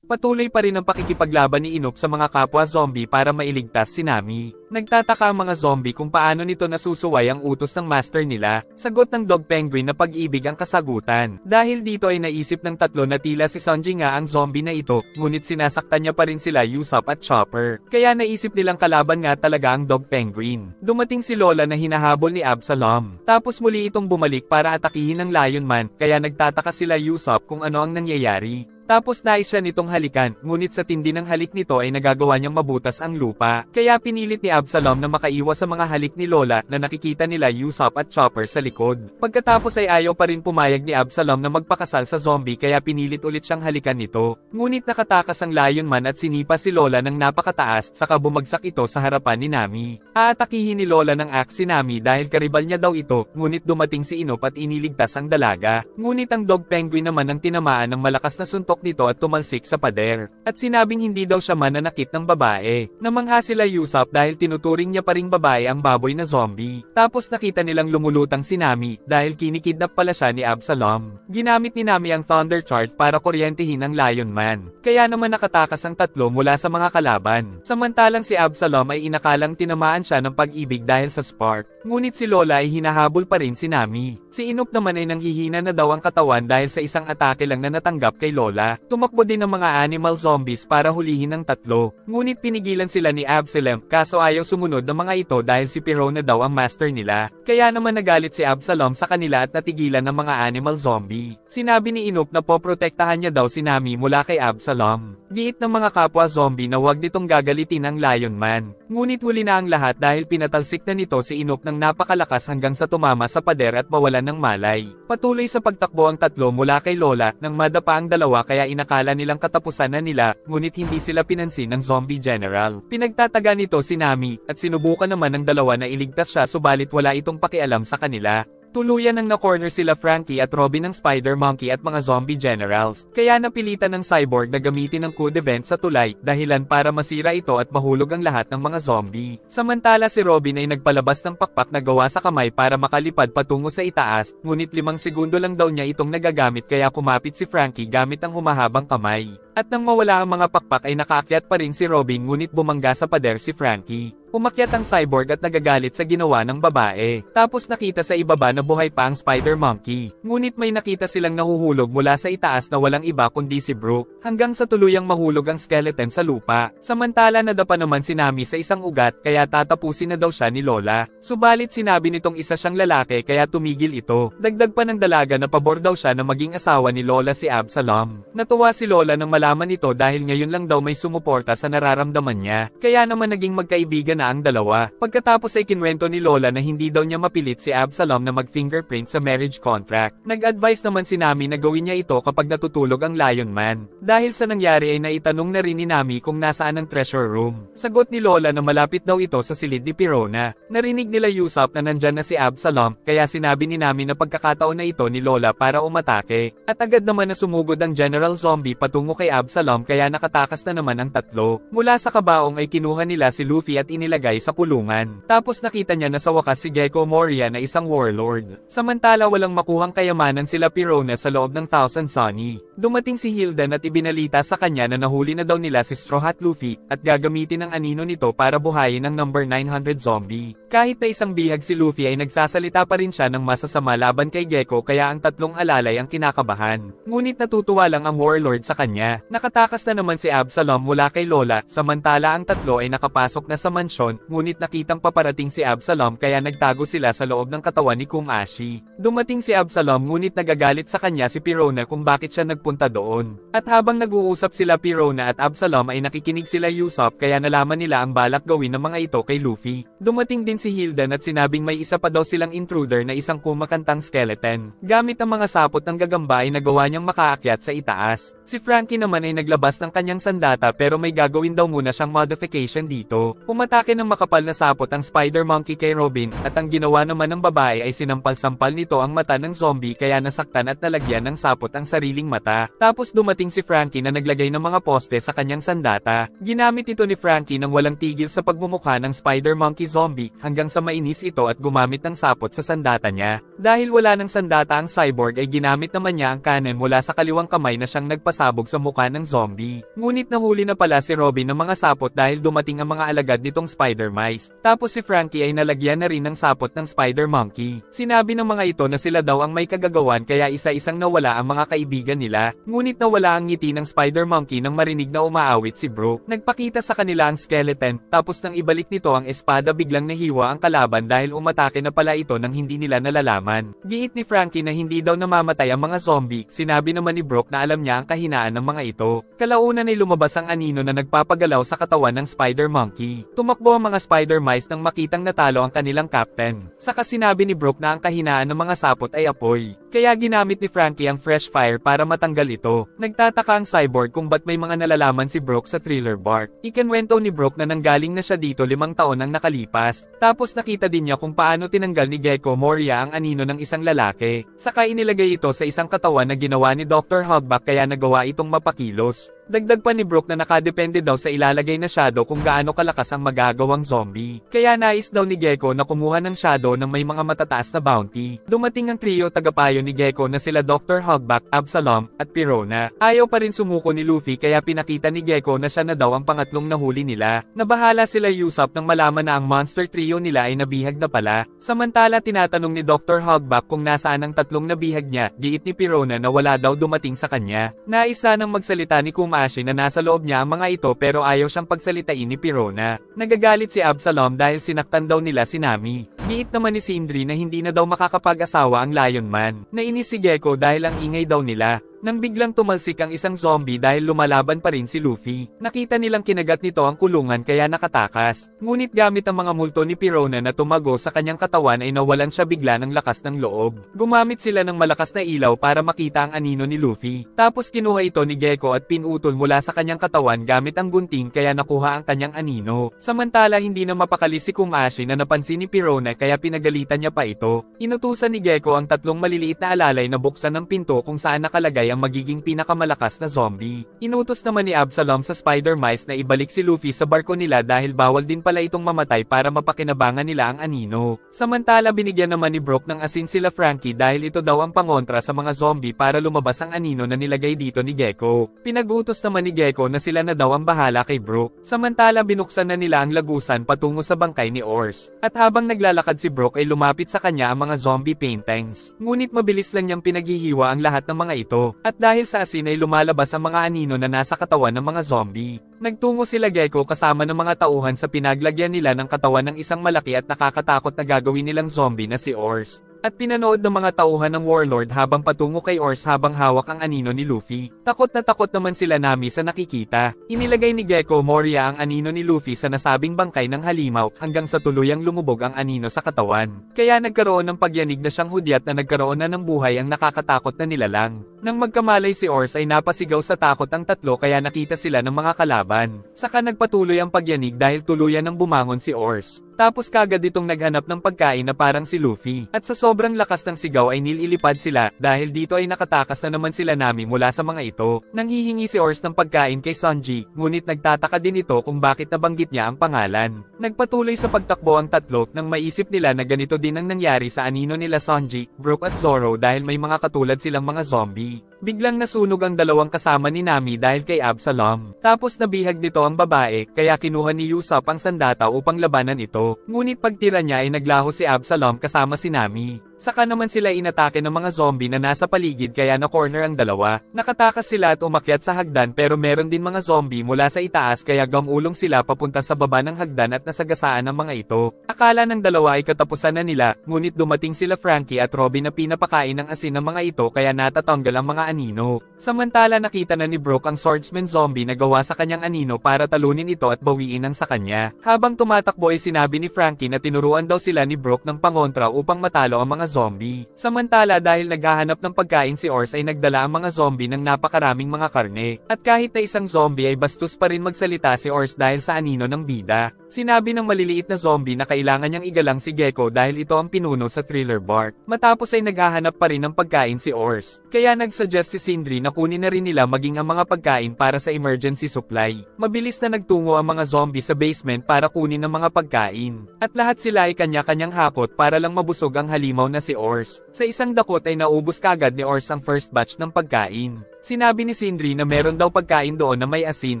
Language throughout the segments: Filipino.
Patuloy pa rin ang pakikipaglaban ni Inop sa mga kapwa zombie para mailigtas si Nami. Nagtataka ang mga zombie kung paano nito nasusuway ang utos ng master nila. Sagot ng Dog Penguin na pag-ibig ang kasagutan. Dahil dito ay naisip ng tatlo na tila si Sanji nga ang zombie na ito, ngunit sinasaktan niya pa rin sila Usopp at Chopper. Kaya naisip nilang kalaban nga talaga ang Dog Penguin. Dumating si Lola na hinahabol ni Absalom. Tapos muli itong bumalik para atakihin ng Lion Man, kaya nagtataka sila Usopp kung ano ang nangyayari. Tapos nais siya nitong halikan, ngunit sa tindi ng halik nito ay nagagawa niyang mabutas ang lupa. Kaya pinilit ni Absalom na makaiwas sa mga halik ni Lola na nakikita nila Usopp at Chopper sa likod. Pagkatapos ay ayaw pa rin pumayag ni Absalom na magpakasal sa zombie kaya pinilit ulit siyang halikan nito. Ngunit nakatakas ang Lion Man at sinipa si Lola ng napakataas saka bumagsak ito sa harapan ni Nami. Aatakihin ni Lola ng axe si Nami dahil karibal niya daw ito, ngunit dumating si Inop at iniligtas ang dalaga. Ngunit ang Dog Penguin naman ang tinamaan ng malakas na suntok nito at tumalsik sa pader. At sinabing hindi daw siya mananakit ng babae. Namangha sila Usopp dahil tinuturing niya pa ring babae ang baboy na zombie. Tapos nakita nilang lumulutang si Nami dahil kinikidnap pala siya ni Absalom. Ginamit ni Nami ang Thunder Chart para kuryentehin ang Lion Man. Kaya naman nakatakas ang tatlo mula sa mga kalaban. Samantalang si Absalom ay inakalang tinamaan siya ng pag-ibig dahil sa spark. Ngunit si Lola ay hinahabol pa rin si Nami. Si Inop naman ay nanghihina na daw ang katawan dahil sa isang atake lang na natanggap kay Lola. Tumakbo din ang mga animal zombies para hulihin ang tatlo. Ngunit pinigilan sila ni Absalom kaso ayaw sumunod ng mga ito dahil si Pirona daw ang master nila. Kaya naman nagalit si Absalom sa kanila at natigilan ng mga animal zombie. Sinabi ni Inop na poprotektahan niya daw si Nami mula kay Absalom. Giit ng mga kapwa zombie na huwag nitong gagalitin ang Lion Man. Ngunit huli na ang lahat dahil pinatalsik na nito si Inop ng napakalakas hanggang sa tumama sa pader at mawalan ng malay. Patuloy sa pagtakbo ang tatlo mula kay Lola nang madapa ang dalawa kaya inakala nilang katapusan na nila, ngunit hindi sila pinansin ng zombie general. Pinagtataga nito si Nami, at sinubukan naman ng dalawa na iligtas siya subalit wala itong pakialam sa kanila. Tuluyan nang na-corner sila Franky at Robin ng Spider Monkey at mga zombie generals, kaya napilitan ng Cyborg na gamitin ang Coup Event sa tulay, dahilan para masira ito at mahulog ang lahat ng mga zombie. Samantala si Robin ay nagpalabas ng pakpak na gawa sa kamay para makalipad patungo sa itaas, ngunit 5 segundo lang daw niya itong nagagamit kaya kumapit si Franky gamit ang humahabang kamay. At nang mawala ang mga pakpak ay nakaakyat pa rin si Robin ngunit bumangga sa pader si Franky. Umakyat ang Cyborg at nagagalit sa ginawa ng babae. Tapos nakita sa ibaba na buhay pa ang Spider Monkey. Ngunit may nakita silang nahuhulog mula sa itaas na walang iba kundi si Brook, hanggang sa tuluyang mahulog ang skeleton sa lupa. Samantala nadapa naman si Nami sa isang ugat kaya tatapusin na daw siya ni Lola. Subalit sinabi nitong isa siyang lalaki kaya tumigil ito. Dagdag pa ng dalaga na pabor daw siya na maging asawa ni Lola si Absalom. Natuwa si Lola nang malaman ito dahil ngayon lang daw may sumuporta sa nararamdaman niya. Kaya naman naging magkaibigan na ang dalawa. Pagkatapos ay kinwento ni Lola na hindi daw niya mapilit si Absalom na mag-fingerprint sa marriage contract. Nag-advise naman si Nami na gawin niya ito kapag natutulog ang Lion Man. Dahil sa nangyari ay naitanong na rin ni Nami kung nasaan ang treasure room. Sagot ni Lola na malapit daw ito sa silid ni Pirona. Narinig nila Usopp na nandyan na si Absalom, kaya sinabi ni Nami na pagkakataon na ito ni Lola para umatake. At agad naman na sumugod ang General Zombie patungo kay Absalom kaya nakatakas na naman ang tatlo. Mula sa kabaong ay kinuha nila si Luffy at inilagay sa kulungan. Tapos nakita niya na sa wakas si Gecko Moria na isang warlord. Samantala walang makuhang kayamanan sila Pirona sa loob ng Thousand Sunny. Dumating si Hildan at ibinalita sa kanya na nahuli na daw nila si Straw Hat Luffy at gagamitin ang anino nito para buhayin ang number 900 zombie. Kahit na isang bihag si Luffy ay nagsasalita pa rin siya ng masasama laban kay Gecko kaya ang tatlong alalay ang kinakabahan. Ngunit natutuwa lang ang warlord sa kanya. Nakatakas na naman si Absalom mula kay Lola, samantala ang tatlo ay nakapasok na sa mansyon, ngunit nakitang paparating si Absalom kaya nagtago sila sa loob ng katawan ni Kumashi. Dumating si Absalom ngunit nagagalit sa kanya si Pirona kung bakit siya nagpunta doon. At habang nag-uusap sila Pirona at Absalom ay nakikinig sila Usopp kaya nalaman nila ang balak gawin ng mga ito kay Luffy. Dumating din si Hildan at sinabing may isa pa daw silang intruder na isang kumakantang skeleton. Gamit ang mga sapot ng gagamba ay nagawa niyang makaakyat sa itaas. Si Franky naman ay naglabas ng kanyang sandata pero may gagawin daw muna siyang modification dito. Umatake ng makapal na sapot ang Spider Monkey kay Robin at ang ginawa naman ng babae ay sinampal-sampal nito ang mata ng zombie kaya nasaktan at nalagyan ng sapot ang sariling mata. Tapos dumating si Franky na naglagay ng mga poste sa kanyang sandata. Ginamit ito ni Franky nang walang tigil sa pagmumukha ng Spider Monkey zombie hanggang sa mainis ito at gumamit ng sapot sa sandata niya. Dahil wala ng sandata ang cyborg ay ginamit naman niya ang cannon mula sa kaliwang kamay na siyang nagpasabog sa mukha muka ng zombie. Ngunit nahuli na pala si Robin ng mga sapot dahil dumating ang mga alagad nitong spider mice. Tapos si Frankie ay nalagyan na rin ng sapot ng spider monkey. Sinabi ng mga ito na sila daw ang may kagagawan kaya isa-isang nawala ang mga kaibigan nila. Ngunit nawala ang ngiti ng spider monkey nang marinig na umaawit si Brooke. Nagpakita sa kanila ang skeleton, tapos nang ibalik nito ang espada biglang nahiwa ang kalaban dahil umatake na pala ito nang hindi nila nalalaman. Giit ni Frankie na hindi daw namamatay ang mga zombie, sinabi naman ni Brooke na alam niya ang kahinaan ng mga ito. Kalaunan ay lumabas ang anino na nagpapagalaw sa katawan ng spider monkey. Tumakbo ang mga spider mice nang makitang natalo ang kanilang captain. Saka sinabi ni Brooke na ang kahinaan ng mga sapot ay apoy. Kaya ginamit ni Frankie ang fresh fire para matanggal ito. Nagtataka ang cyborg kung ba't may mga nalalaman si Brooke sa Thriller Bark. Ikinwento ni Brooke na nanggaling na siya dito 5 taon ang nakalipas. Tapos nakita din niya kung paano tinanggal ni Gecko Moria ang anino ng isang lalaki. Saka inilagay ito sa isang katawan na ginawa ni Dr. Hogback kaya nagawa itong mapakilos. Dagdag pa ni Brooke na nakadepende daw sa ilalagay na shadow kung gaano kalakas ang magagawang zombie. Kaya nais daw ni Gecko na kumuha ng shadow ng may mga matataas na bounty. Dumating ang trio tagapayo ni Gecko na sila Dr. Hogback, Absalom, at Pirona. Ayaw pa rin sumuko ni Luffy kaya pinakita ni Gecko na siya na daw ang pangatlong nahuli nila. Nabahala sila Usopp nang malaman na ang monster trio nila ay nabihag na pala. Samantala tinatanong ni Dr. Hogback kung nasaan ang tatlong nabihag niya, giit ni Pirona na wala daw dumating sa kanya. Naisa nang magsalita ni Kumashi na nasa loob niya ang mga ito pero ayaw siyang pagsalitain ni Pirona. Nagagalit si Absalom dahil sinaktan daw nila si Nami. Giit naman ni Sindri na hindi na daw makakapag-asawa ang Lion Man. Nainis si Gecko dahil ang ingay daw nila. Nang biglang tumalsik ang isang zombie dahil lumalaban pa rin si Luffy. Nakita nilang kinagat nito ang kulungan kaya nakatakas. Ngunit gamit ang mga multo ni Pirona na tumago sa kanyang katawan ay nawalan siya bigla ng lakas ng loob. Gumamit sila ng malakas na ilaw para makita ang anino ni Luffy. Tapos kinuha ito ni Gecko at pinutol mula sa kanyang katawan gamit ang gunting kaya nakuha ang kanyang anino. Samantala hindi na mapakali si Kumashi na napansin ni Pirona kaya pinagalitan niya pa ito. Inutusan ni Gecko ang tatlong maliliit na alalay na buksan ang pinto kung saan nakalagay ang magiging pinakamalakas na zombie. Inutos naman ni Absalom sa Spider Mice na ibalik si Luffy sa barko nila dahil bawal din pala itong mamatay para mapakinabangan nila ang anino. Samantala binigyan naman ni Brooke ng asin sila Frankie dahil ito daw ang pangontra sa mga zombie para lumabas ang anino na nilagay dito ni Gecko. Pinag-utos naman ni Gecko na sila na daw ang bahala kay Brooke. Samantala binuksan na nila ang lagusan patungo sa bangkay ni Ors. At habang naglalakad si Brooke ay lumapit sa kanya ang mga zombie paintings. Ngunit mabilis lang niyang pinaghihiwa ang lahat ng mga ito. At dahil sa asin ay lumalabas ang mga anino na nasa katawan ng mga zombie. Nagtungo sila Gecko kasama ng mga tauhan sa pinaglagyan nila ng katawan ng isang malaki at nakakatakot na gagawin nilang zombie na si Ors. At pinanood ng mga tauhan ng Warlord habang patungo kay Ors habang hawak ang anino ni Luffy. Takot na takot naman sila Nami sa nakikita. Inilagay ni Gecko Moria ang anino ni Luffy sa nasabing bangkay ng halimaw hanggang sa tuluyang lumubog ang anino sa katawan. Kaya nagkaroon ng pagyanig na siyang hudyat na nagkaroon na ng buhay ang nakakatakot na nilalang. Nang magkamalay si Ors ay napasigaw sa takot ang tatlo kaya nakita sila ng mga kalaban. Saka nagpatuloy ang pagyanig dahil tuluyan ng bumangon si Ors. Tapos kagad itong naghanap ng pagkain na parang si Luffy. At sa sobrang lakas ng sigaw ay nililipad sila dahil dito ay nakatakas na naman sila Nami mula sa mga ito. Nanghihingi si Ors ng pagkain kay Sanji, ngunit nagtataka din ito kung bakit nabanggit niya ang pangalan. Nagpatuloy sa pagtakbo ang tatlo nang maisip nila na ganito din ang nangyari sa anino nila Sanji, Brook at Zoro dahil may mga katulad silang mga zombie. Biglang nasunog ang dalawang kasama ni Nami dahil kay Absalom. Tapos nabihag nito ang babae, kaya kinuha ni Usopp ang sandata upang labanan ito. Ngunit pagtira niya ay naglaho si Absalom kasama si Nami. Saka naman sila inatake ng mga zombie na nasa paligid kaya na-corner ang dalawa. Nakatakas sila at umakyat sa hagdan pero meron din mga zombie mula sa itaas kaya gamulong sila papunta sa baba ng hagdan at nasagasaan ng mga ito. Akala ng dalawa ay katapusan na nila, ngunit dumating sila Frankie at Robin na pinapakain ng asin ng mga ito kaya natatanggal ang mga anino. Samantala nakita na ni Brook ang swordsman zombie na gawa sa kanyang anino para talunin ito at bawiin ang sa kanya. Habang tumatakbo ay sinabi ni Frankie na tinuruan daw sila ni Brook ng pangontra upang matalo ang mga zombie. Samantala dahil naghahanap ng pagkain si Ors ay nagdala ang mga zombie ng napakaraming mga karne. At kahit na isang zombie ay bastos pa rin magsalita si Ors dahil sa anino ng bida. Sinabi ng maliliit na zombie na kailangan niyang igalang si Gecko dahil ito ang pinuno sa Thriller Bark. Matapos ay naghahanap pa rin ng pagkain si Ors. Kaya nagsuggest si Sindri na kunin na rin nila maging ang mga pagkain para sa emergency supply. Mabilis na nagtungo ang mga zombie sa basement para kunin ang mga pagkain. At lahat sila ay kanya-kanyang hakot para lang mabusog ang halimaw na si Ors. Sa isang dakot ay naubos kagad ni Ors ang first batch ng pagkain. Sinabi ni Sindri na meron daw pagkain doon na may asin,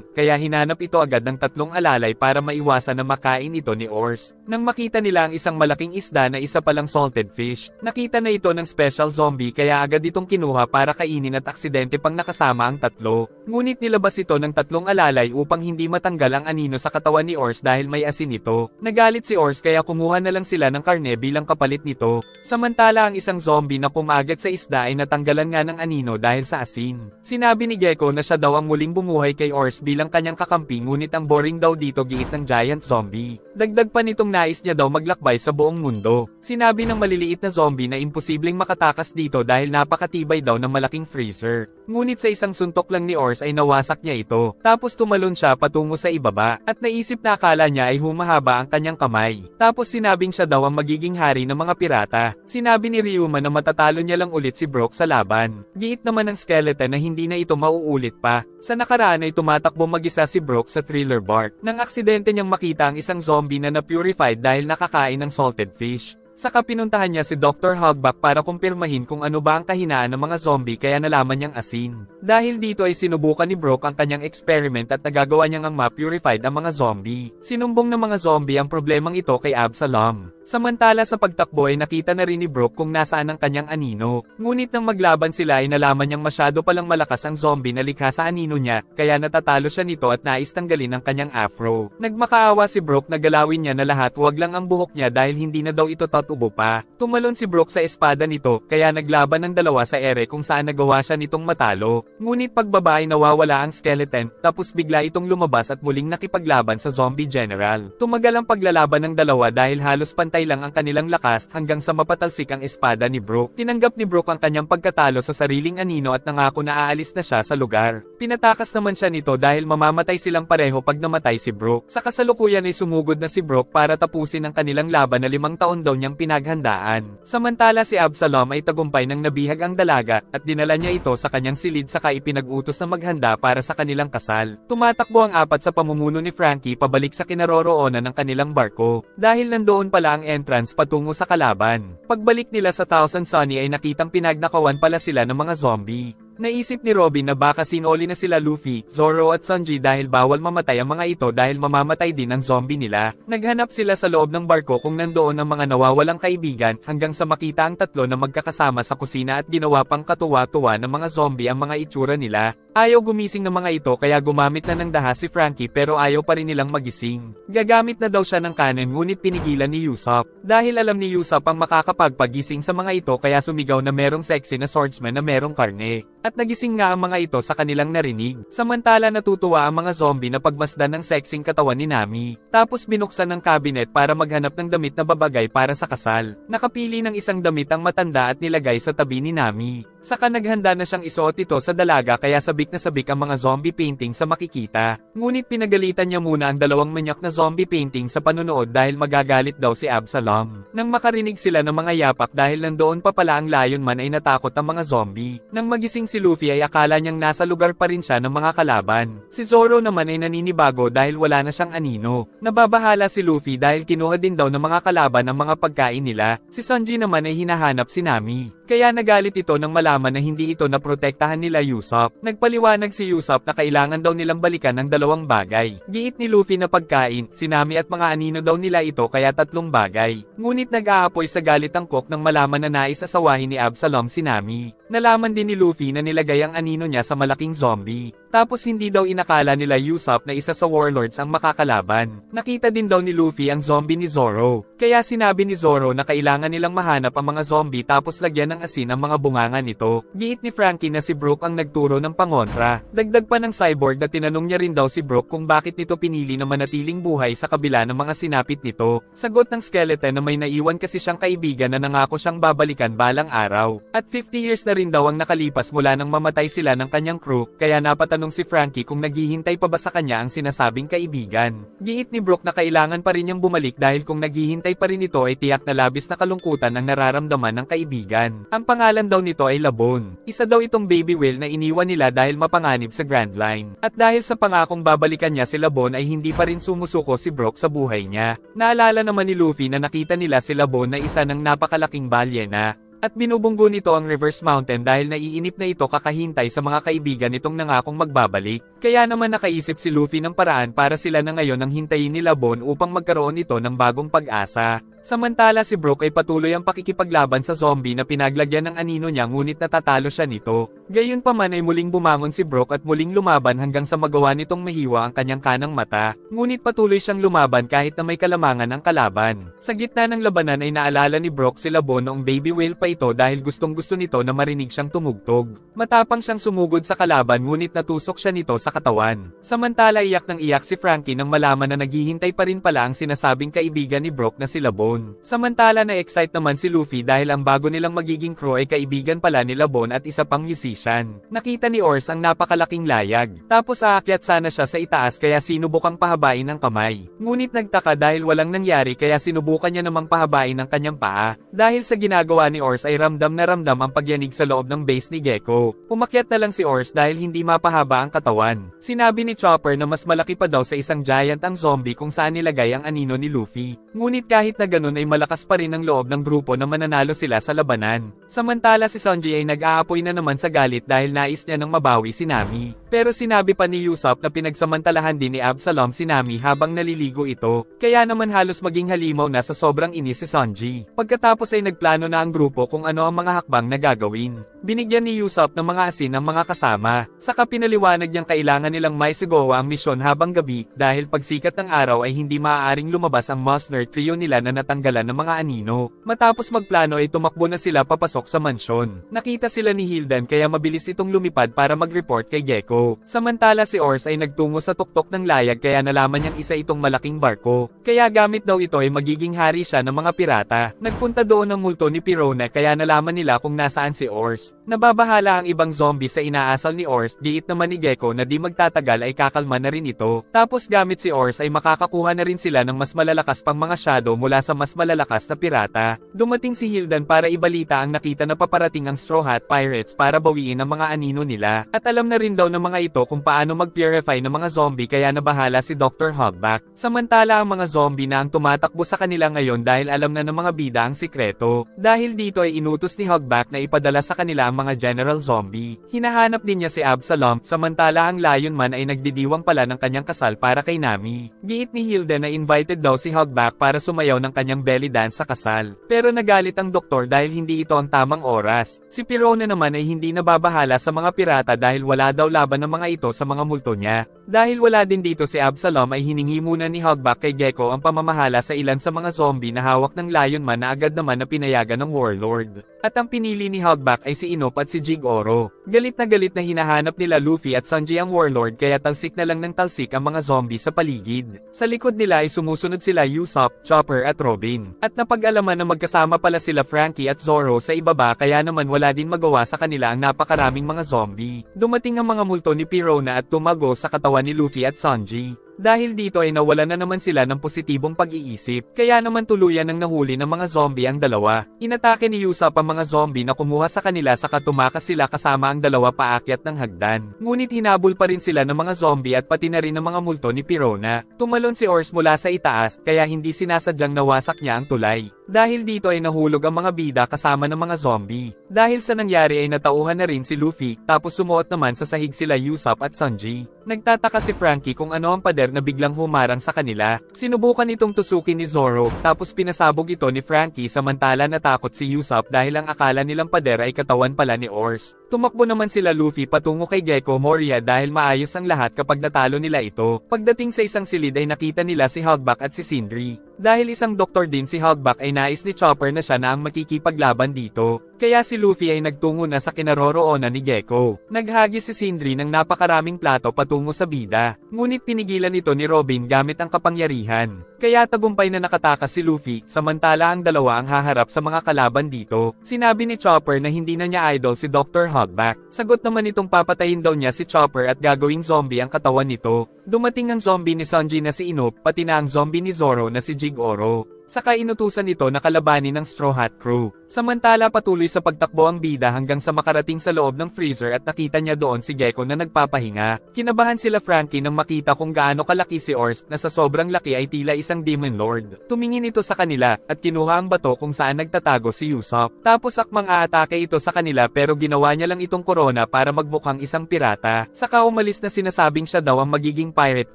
kaya hinanap ito agad ng tatlong alalay para maiwasan na makain ito ni Ors. Nang makita nila ang isang malaking isda na isa palang salted fish, nakita na ito ng special zombie kaya agad itong kinuha para kainin at aksidente pang nakasama ang tatlo. Ngunit nilabas ito ng tatlong alalay upang hindi matanggal ang anino sa katawan ni Ors dahil may asin ito. Nagalit si Ors kaya kumuha na lang sila ng karne bilang kapalit nito. Samantala ang isang zombie na kumagat sa isda ay natanggalan nga ng anino dahil sa asin. Sinabi ni Gecko na siya daw ang muling bumuhay kay Ors bilang kanyang kakampi ngunit ang boring daw dito giit ng giant zombie. Dagdag pa nitong nais niya daw maglakbay sa buong mundo. Sinabi ng maliliit na zombie na imposibleng makatakas dito dahil napakatibay daw ng malaking freezer. Ngunit sa isang suntok lang ni Ors ay nawasak niya ito. Tapos tumalon siya patungo sa ibaba at naisip na akala niya ay humahaba ang kanyang kamay. Tapos sinabing siya daw ang magiging hari ng mga pirata. Sinabi ni Ryuma na matatalo niya lang ulit si Brook sa laban. Giit naman ng skeleton na hindi na ito mauulit pa. Sa nakaraan ay tumatakbo mag-isa si Brook sa Thriller Bark. Nang aksidente niyang makita ang isang zombie na na-purified dahil nakakain ng salted fish. Saka pinuntahan niya si Dr. Hogback para kumpirmahin kung ano ba ang kahinaan ng mga zombie kaya nalaman niyang asin. Dahil dito ay sinubukan ni Brook ang kanyang experiment at nagagawa niyang ang ma-purified ang mga zombie. Sinumbong ng mga zombie ang problemang ito kay Absalom. Samantala sa pagtakbo ay nakita na rin ni Brook kung nasaan ang kanyang anino. Ngunit nang maglaban sila ay nalaman niyang masyado palang malakas ang zombie na likha sa anino niya, kaya natatalo siya nito at nais tanggalin ang kanyang afro. Nagmakaawa si Brook na galawin niya na lahat wag lang ang buhok niya dahil hindi na daw ito tatubo pa. Tumalon si Brook sa espada nito, kaya naglaban ng dalawa sa ere kung saan nagawa siya nitong matalo. Ngunit pagbaba ay nawawala ang skeleton, tapos bigla itong lumabas at muling nakipaglaban sa zombie general. Tumagal ang paglalaban ng dalawa dahil halos pantay lang ang kanilang lakas hanggang sa mapatalsik ang espada ni Brook. Tinanggap ni Brook ang kanyang pagkatalo sa sariling anino at nangako na aalis na siya sa lugar. Pinatakas naman siya nito dahil mamamatay silang pareho pag namatay si Brook. Sa kasalukuyan ay sumugod na si Brook para tapusin ang kanilang laban na 5 taon daw niyang pinaghandaan. Samantala si Absalom ay tagumpay ng nabihag ang dalaga at dinala niya ito sa kanyang silid saka ipinag-utos na maghanda para sa kanilang kasal. Tumatakbo ang apat sa pamumuno ni Frankie pabalik sa kinaroroonan ng kanilang barko. Dahil nandoon pala ang entrance patungo sa kalaban. Pagbalik nila sa Thousand Sunny ay nakitang pinagnakawan pala sila ng mga zombie. Naisip ni Robin na baka sinoli na sila Luffy, Zoro at Sanji dahil bawal mamatay ang mga ito dahil mamamatay din ang zombie nila. Naghanap sila sa loob ng barko kung nandoon ang mga nawawalang kaibigan hanggang sa makita ang tatlo na magkakasama sa kusina at ginawa pang katuwa-tuwa ng mga zombie ang mga itsura nila. Ayaw gumising ng mga ito kaya gumamit na ng daha si Frankie pero ayaw pa rin nilang magising. Gagamit na daw siya ng kanin ngunit pinigilan ni Usopp. Dahil alam ni Usopp ang makakapagpagising sa mga ito kaya sumigaw na merong sexy na swordsman na merong karne. At nagising nga ang mga ito sa kanilang narinig. Samantala natutuwa ang mga zombie na pagmasdan ng sexing katawan ni Nami. Tapos binuksan ng cabinet para maghanap ng damit na babagay para sa kasal. Nakapili ng isang damit ang matanda at nilagay sa tabi ni Nami. Saka naghanda na siyang isuot ito sa dalaga kaya sabik na sabik ang mga zombie painting sa makikita. Ngunit pinagalitan niya muna ang dalawang manyak na zombie painting sa panunood dahil magagalit daw si Absalom. Nang makarinig sila ng mga yapak dahil nandoon pa pala ang Lion Man ay natakot ang mga zombie. Nang magising si Luffy ay akala niyang nasa lugar pa rin siya ng mga kalaban. Si Zoro naman ay naninibago dahil wala na siyang anino. Nababahala si Luffy dahil kinuha din daw ng mga kalaban ang mga pagkain nila. Si Sanji naman ay hinahanap si Nami. Kaya nagalit ito nang malaman na hindi ito naprotektahan nila Usopp. Nagpaliwanag si Usopp na kailangan daw nilang balikan ng dalawang bagay. Giit ni Luffy na pagkain, si Nami at mga anino daw nila ito kaya 3 bagay. Ngunit nag-aapoy sa galit ang cook nang malaman na nais asawahin ni Absalom si Nami. Nalaman din ni Luffy na nilagay ang anino niya sa malaking zombie. Tapos hindi daw inakala nila Usopp na isa sa warlords ang makakalaban. Nakita din daw ni Luffy ang zombie ni Zoro. Kaya sinabi ni Zoro na kailangan nilang mahanap ang mga zombie tapos lagyan ng asin ang mga bunganga nito. Giit ni Frankie na si Brook ang nagturo ng pangontra. Dagdag pa ng cyborg na tinanong niya rin daw si Brook kung bakit nito pinili na manatiling buhay sa kabila ng mga sinapit nito. Sagot ng skeleton na may naiwan kasi siyang kaibigan na nangako siyang babalikan balang araw. At 50 years na rin daw ang nakalipas mula nang mamatay sila ng kanyang crew, kaya napatanong si Frankie kung naghihintay pa ba sa kanya ang sinasabing kaibigan. Giit ni Brook na kailangan pa rin niyang bumalik dahil kung naghihintay pa rin ito ay tiyak na labis na kalungkutan ang nararamdaman ng kaibigan. Ang pangalan daw nito ay Labon. Isa daw itong baby whale na iniwan nila dahil mapanganib sa Grand Line. At dahil sa pangakong babalikan niya si Labon ay hindi pa rin sumusuko si Brook sa buhay niya. Naalala naman ni Luffy na nakita nila si Labon na isa ng napakalaking balyena. At binubunggo nito ang Reverse Mountain dahil naiinip na ito kakahintay sa mga kaibigan nitong nangakong magbabalik. Kaya naman nakaisip si Luffy ng paraan para sila na ngayon ang hintayin nila Bon upang magkaroon ito ng bagong pag-asa. Samantala si Brook ay patuloy ang pakikipaglaban sa zombie na pinaglagyan ng anino niya ngunit natatalo siya nito. Gayunpaman ay muling bumangon si Brook at muling lumaban hanggang sa magawa nitong mahiwa ang kanyang kanang mata. Ngunit patuloy siyang lumaban kahit na may kalamangan ang kalaban. Sa gitna ng labanan ay naalala ni Brook sila Bon noong baby whale pa ito dahil gustong-gusto nito na marinig siyang tumugtog. Matapang siyang sumugod sa kalaban ngunit natusok siya nito sa katawan. Samantala iyak ng iyak si Frankie nang malaman na naghihintay pa rin pala ang sinasabing kaibigan ni Brook na sila Bon. Samantala na-excite naman si Luffy dahil ang bago nilang magiging crew ay kaibigan pala nila Bon at isa pang musician. Nakita ni Ors ang napakalaking layag. Tapos aakyat sana siya sa itaas kaya sinubukang pahabain ang kamay. Ngunit nagtaka dahil walang nangyari kaya sinubukan niya namang pahabain ang kanyang paa. Dahil sa ginagawa ni Ors ay ramdam na ramdam ang pagyanig sa loob ng base ni Gecko. Umakyat na lang si Ors dahil hindi mapahaba ang katawan. Sinabi ni Chopper na mas malaki pa daw sa isang giant ang zombie kung saan nilagay ang anino ni Luffy. Ngunit kahit na ganun ay malakas pa rin ang loob ng grupo na mananalo sila sa labanan. Samantala si Sanji ay nag-aapoy na naman sa galit dahil nais niya nang mabawi si Nami. Pero sinabi pa ni Usopp na pinagsamantalahan din ni Absalom si Nami habang naliligo ito. Kaya naman halos maging halimaw na sa sobrang inis si Sanji. Pagkatapos ay nagplano na ang grupo kung ano ang mga hakbang na gagawin. Binigyan ni Usopp ng mga asin ang mga kasama. Saka pinaliwanag niyang kailangan nilang maisigawa ang misyon habang gabi dahil pagsikat ng araw ay hindi maaaring lumabas ang Mosner trio nila na natanggalan ng mga anino. Matapos magplano ay tumakbo na sila papasok sa mansyon. Nakita sila ni Hildan kaya mabilis itong lumipad para mag-report kay Gecko. Samantala si Ors ay nagtungo sa tuktok ng layag kaya nalaman niyang isa itong malaking barko. Kaya gamit daw ito ay magiging hari siya ng mga pirata. Nagpunta doon ang multo ni Pirona kaya nalaman nila kung nasaan si Ors. Nababahala ang ibang zombie sa inaasal ni Ors, giit naman ni Gecko na di magtatagal ay kakalma na rin ito. Tapos gamit si Ors ay makakakuha na rin sila ng mas malalakas pang mga shadow mula sa mas malalakas na pirata. Dumating si Hildan para ibalita ang nakita na paparating ang Straw Hat Pirates para bawiin ang mga anino nila. At alam na rin daw ng mga ito kung paano mag-purify ng mga zombie kaya nabahala si Dr. Hogback. Samantala ang mga zombie na ang tumatakbo sa kanila ngayon dahil alam na ng mga bida ang sikreto. Dahil dito ay inutos ni Hogback na ipadala sa kanila ang mga General Zombie. Hinahanap din niya si Absalom, samantala ang Lion Man ay nagdidiwang pala ng kanyang kasal para kay Nami. Giit ni Hilda na invited daw si Hogback para sumayaw ng kanyang belly dance sa kasal. Pero nagalit ang doktor dahil hindi ito ang tamang oras. Si Pirona naman ay hindi nababahala sa mga pirata dahil wala daw laban ng mga ito sa mga multo niya. Dahil wala din dito si Absalom ay hiningi muna ni Hogback kay Gecko ang pamamahala sa ilan sa mga zombie na hawak ng Lion Man na agad naman na pinayagan ng Warlord. At ang pinili ni Hogback ay si Inop at si Jig Oro. Galit na hinahanap nila Luffy at Sanji ang Warlord kaya talsik na lang ng talsik ang mga zombie sa paligid. Sa likod nila ay sumusunod sila Usopp, Chopper at Robin. At napag-alaman na magkasama pala sila Frankie at Zoro sa ibaba kaya naman wala din magawa sa kanila ang napakaraming mga zombie. Dumating ang mga multo ni Pirona at tumago sa katawan ni Luffy at Sanji. Dahil dito ay nawalan na naman sila ng positibong pag-iisip, kaya naman tuluyan ng nahuli ng mga zombie ang dalawa. Inatake ni Usopp ang mga zombie na kumuha sa kanila saka tumakas sila kasama ang dalawa paakyat ng hagdan. Ngunit hinabol pa rin sila ng mga zombie at pati na rin ng mga multo ni Pirona. Tumalon si Ors mula sa itaas kaya hindi sinasadyang nawasak niya ang tulay. Dahil dito ay nahulog ang mga bida kasama ng mga zombie. Dahil sa nangyari ay natauhan na rin si Luffy, tapos sumuot naman sa sahig sila Usopp at Sanji. Nagtataka si Frankie kung ano ang pader na biglang humarang sa kanila. Sinubukan itong tusukin ni Zoro, tapos pinasabog ito ni Frankie samantala natakot si Usopp dahil ang akala nilang pader ay katawan pala ni Ors. Tumakbo naman sila Luffy patungo kay Gecko Moria dahil maayos ang lahat kapag natalo nila ito. Pagdating sa isang silid ay nakita nila si Hogback at si Sindri. Dahil isang doktor din si Hogback ay nais ni Chopper na siya na ang makikipaglaban dito. Kaya si Luffy ay nagtungo na sa kinaroroonan ni Gecko. Naghagis si Sindri ng napakaraming plato patungo sa bida. Ngunit pinigilan ito ni Robin gamit ang kapangyarihan. Kaya tagumpay na nakatakas si Luffy, samantala ang dalawa ang haharap sa mga kalaban dito. Sinabi ni Chopper na hindi na niya idol si Dr. Hogback. Sagot naman itong papatayin daw niya si Chopper at gagawing zombie ang katawan nito. Dumating ang zombie ni Sanji na si Inop, pati na ang zombie ni Zoro na si Jig Oro. Saka inutusan ito na kalabanin ng Straw Hat Crew. Samantala patuloy sa pagtakbo ang bida hanggang sa makarating sa loob ng freezer at nakita niya doon si Gekko na nagpapahinga. Kinabahan sila Frankie nang makita kung gaano kalaki si Orst na sa sobrang laki ay tila isang Demon Lord. Tumingin ito sa kanila at kinuha ang bato kung saan nagtatago si Usopp. Tapos akmang aatake ito sa kanila pero ginawa niya lang itong korona para magmukhang isang pirata. Saka umalis na sinasabing siya daw ang magiging Pirate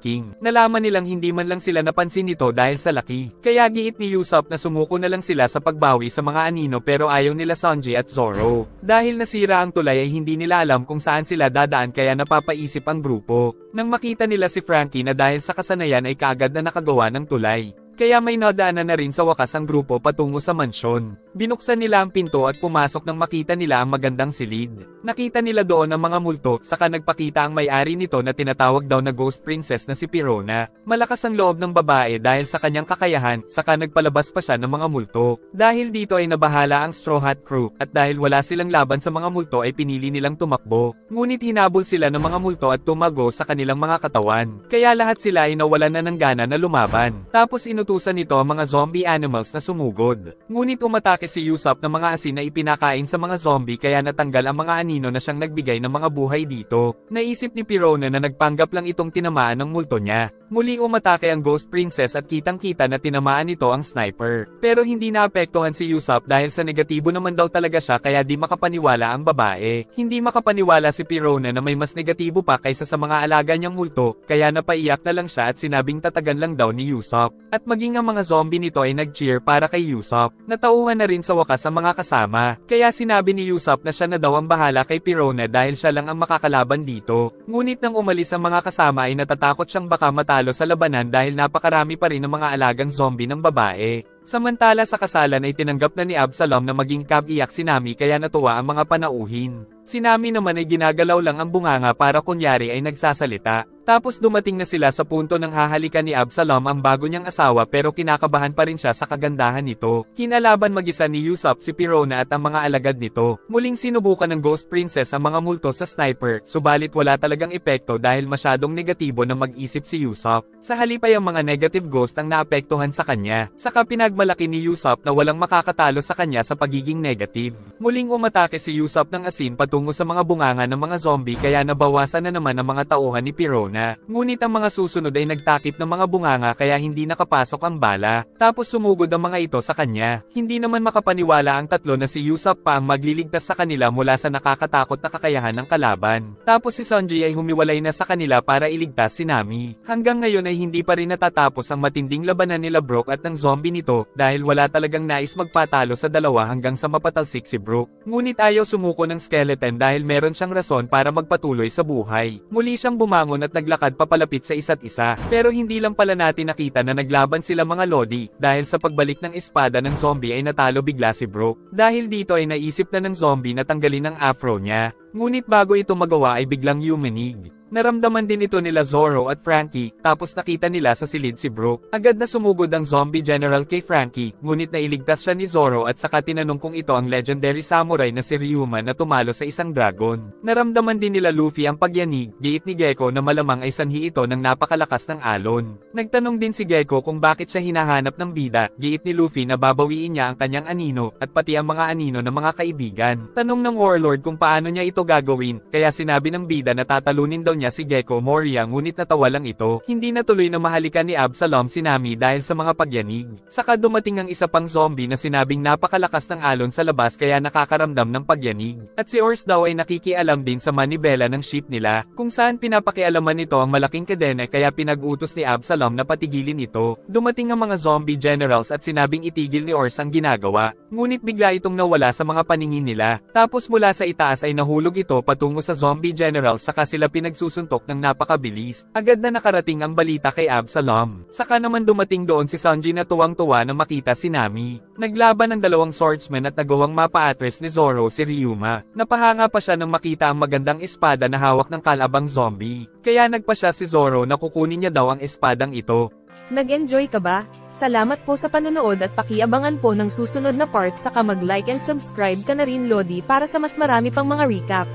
King. Nalaman nilang hindi man lang sila napansin nito dahil sa laki. Kaya giit ni Usopp na sumuko na lang sila sa pagbawi sa mga anino pero ayaw nila Sanji at Zoro. Dahil nasira ang tulay ay hindi nila alam kung saan sila dadaan kaya napapaisip ang grupo. Nang makita nila si Frankie na dahil sa kasanayan ay kaagad na nakagawa ng tulay. Kaya may nadaanan na rin sa wakas ang grupo patungo sa mansyon. Binuksan nila ang pinto at pumasok nang makita nila ang magandang silid. Nakita nila doon ang mga multo, saka nagpakita ang may-ari nito na tinatawag daw na Ghost Princess na si Pirona. Malakas ang loob ng babae dahil sa kanyang kakayahan, saka nagpalabas pa siya ng mga multo. Dahil dito ay nabahala ang Straw Hat Crew, at dahil wala silang laban sa mga multo ay pinili nilang tumakbo. Ngunit hinabol sila ng mga multo at tumago sa kanilang mga katawan. Kaya lahat sila ay nawalan na ng gana na lumaban. Tapos inutusan nito ang mga zombie animals na sumugod. Ngunit umatake si Usopp ng mga asin na ipinakain sa mga zombie kaya natanggal ang mga anino na siyang nagbigay ng mga buhay dito. Naisip ni Pirona na nagpanggap lang itong tinamaan ng multo niya. Muli umatake ang Ghost Princess at kitang-kita na tinamaan nito ang sniper. Pero hindi naapektuhan si Usopp dahil sa negatibo naman daw talaga siya kaya di makapaniwala ang babae. Hindi makapaniwala si Pirona na may mas negatibo pa kaysa sa mga alaga niyang multo, kaya napaiyak na lang siya at sinabing tatagan lang daw ni Usopp. At maging ang mga zombie nito ay nag-cheer para kay Usopp. Natauhan na rin sa wakas ang mga kasama, kaya sinabi ni Usopp na siya na daw ang bahala kay Pirona dahil siya lang ang makakalaban dito. Ngunit nang umalis ang mga kasama ay natatakot siyang baka matalo sa labanan dahil napakarami pa rin ng mga alagang zombie ng babae. Samantala sa kasalan ay tinanggap na ni Absalom na maging kab-iyak si Nami kaya natuwa ang mga panauhin. Si Nami naman ay ginagalaw lang ang bunganga para kunyari ay nagsasalita. Tapos dumating na sila sa punto ng hahalikan ni Absalom ang bago niyang asawa pero kinakabahan pa rin siya sa kagandahan nito. Kinalaban mag-isa ni Usopp si Pirona at ang mga alagad nito. Muling sinubukan ng Ghost Princess ang mga multo sa sniper, subalit wala talagang epekto dahil masyadong negatibo na mag-isip si Usopp. Sa halip ay ang mga negative ghost ang naapektuhan sa kanya. Saka pinagmalaki ni Usopp na walang makakatalo sa kanya sa pagiging negative. Muling umatake si Usopp ng asin patungo sa mga bunganga ng mga zombie kaya nabawasan na naman ang mga tauhan ni Pirona. Ngunit ang mga susunod ay nagtakip ng mga bunganga kaya hindi nakapasok ang bala. Tapos sumugod ang mga ito sa kanya. Hindi naman makapaniwala ang tatlo na si Usopp pa ang magliligtas sa kanila mula sa nakakatakot na kakayahan ng kalaban. Tapos si Sanji ay humiwalay na sa kanila para iligtas si Nami. Hanggang ngayon ay hindi pa rin natatapos ang matinding labanan nila Brook at ng zombie nito dahil wala talagang nais magpatalo sa dalawa hanggang sa mapatalsik si Brook. Ngunit ayaw sumuko ng skeleton dahil meron siyang rason para magpatuloy sa buhay. Muli siyang bumangon at naglakad papalapit sa isa't isa. Pero hindi lang pala natin nakita na naglaban sila mga Lodi, dahil sa pagbalik ng espada ng zombie ay natalo bigla si Brook. Dahil dito ay naisip na ng zombie na tanggalin ang afro niya. Ngunit bago ito magawa ay biglang yumanig. Naramdaman din ito nila Zoro at Frankie, tapos nakita nila sa silid si Brook. Agad na sumugod ang zombie general kay Frankie, ngunit nailigtas siya ni Zoro at saka tinanong kung ito ang legendary samurai na si Ryuma na tumalo sa isang dragon. Naramdaman din nila Luffy ang pagyanig, giit ni Gekko na malamang ay sanhi ito ng napakalakas ng alon. Nagtanong din si Gekko kung bakit siya hinahanap ng bida, giit ni Luffy na babawiin niya ang kanyang anino, at pati ang mga anino ng mga kaibigan. Tanong ng Warlord kung paano niya ito gagawin, kaya sinabi ng bida na tatalunin daw niya si Gekko Moria ngunit natawa lang ito. Hindi natuloy na mahalikan ni Absalom si Nami dahil sa mga pagyanig. Saka dumating ang isa pang zombie na sinabing napakalakas ng alon sa labas kaya nakakaramdam ng pagyanig. At si Ors daw ay nakikialam din sa manibela ng ship nila, kung saan pinapakialaman nito ang malaking kadena kaya pinag-utos ni Absalom na patigilin ito. Dumating ang mga zombie generals at sinabing itigil ni Ors ang ginagawa. Ngunit bigla itong nawala sa mga paningin nila. Tapos mula sa itaas ay nahulog ito patungo sa zombie generals saka sila pinagsusuntok ng napakabilis. Agad na nakarating ang balita kay Absalom. Saka naman dumating doon si Sanji na tuwang-tuwa na makita si Nami. Naglaban ang dalawang swordsmen at nagawang mapa-atres ni Zoro si Ryuma. Napahanga pa siya nang makita ang magandang espada na hawak ng kalabang zombie. Kaya nagpa siya si Zoro na kukunin niya daw ang espadang ito. Nag-enjoy ka ba? Salamat po sa panonood at pakiabangan po ng susunod na part saka mag-like and subscribe ka na rin Lodi para sa mas marami pang mga recap.